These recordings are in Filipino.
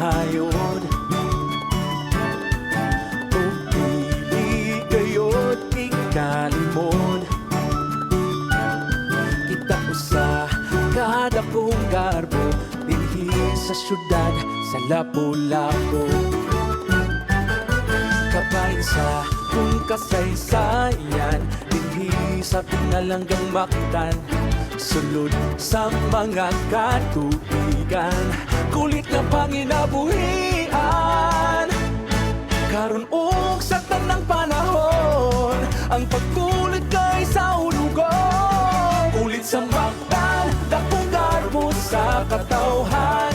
mahayod. O pili gayod ikalimod, kita usa kada kong garbo dinhi sa syudad sa Lapu-Lapu. Kabahin sa kung kasaysayan dinhi sa pinalanggang Mactan, sulod sa mga katuigan, kulit na panginabuhian. Karon og sa tanang panahon, ang pagkulit kay sa ulugon. Kulit sa Mactan, dakong garbo sa katawhan.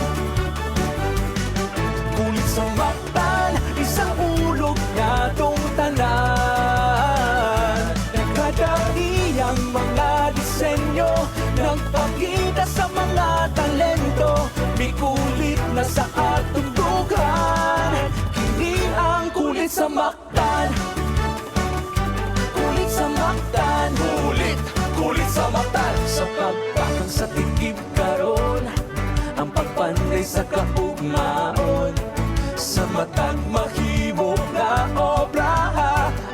Kulit sa Mactan, isang ulog na tong tanan. Nagkadaiyang mga disenyo, nagpakita sa mga talento. May kulit na sa atong dugan, kini ang kulit sa Mactan. Kulit sa Mactan, kulit sa Mactan. Sa pagpakang sa tikib karon, ang pagpanday sa kaugmaon. Sa matag mahimo na obra,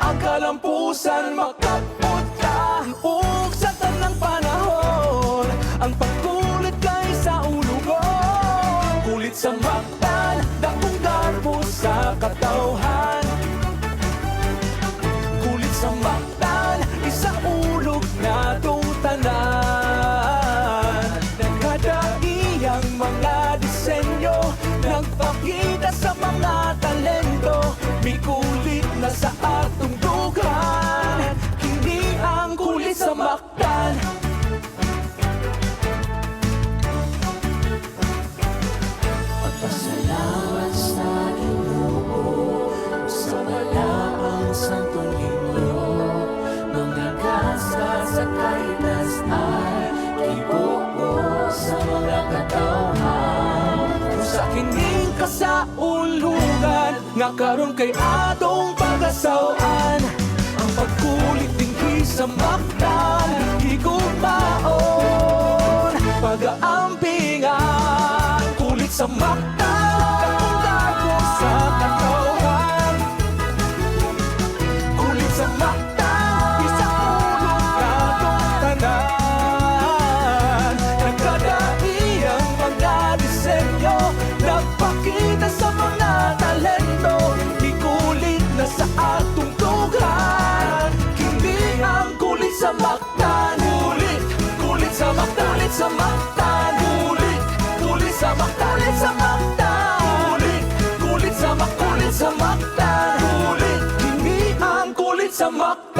ang kalampusan makapunta. Ug sa tanang panahon, ang pagkulit kay sa ulugon. Kulit sa Mactan, dakong garbo sa katawhan. Kulit sa Mactan, isa ulog na tong tanan. Nagkadaiyang mga disenyo, nagpakita sa mga talento. May kulit na sa atong dugan, kini ang kulit sa Mactan. Pagpasalamat sa Ginoo sa malaang santong inyo, mga gasa sa kaitasan, ibuo sa mga katawhan. Sa kining kasaulugan nga karon kay atong pagasawan, ang pagkulit dinhi sa Mactan higugmaon. Pag-aampingan, kulit sa Mactan, dakong garbo sa katawhan. Kulit sa Mactan, isang ulog na tong tanan. Nagkadaiyang mga disenyo, nagpakita sa mga talento. Ikulit na sa atong dugan, kini ang kulit sa Mactan. Kulit sa Mactan, kulit sa Mactan. Kulit sa Mactan, kulit sa Mactan. Kulit sa Mactan, kulit sa Mactan. Kini ang kulit sa Mactan.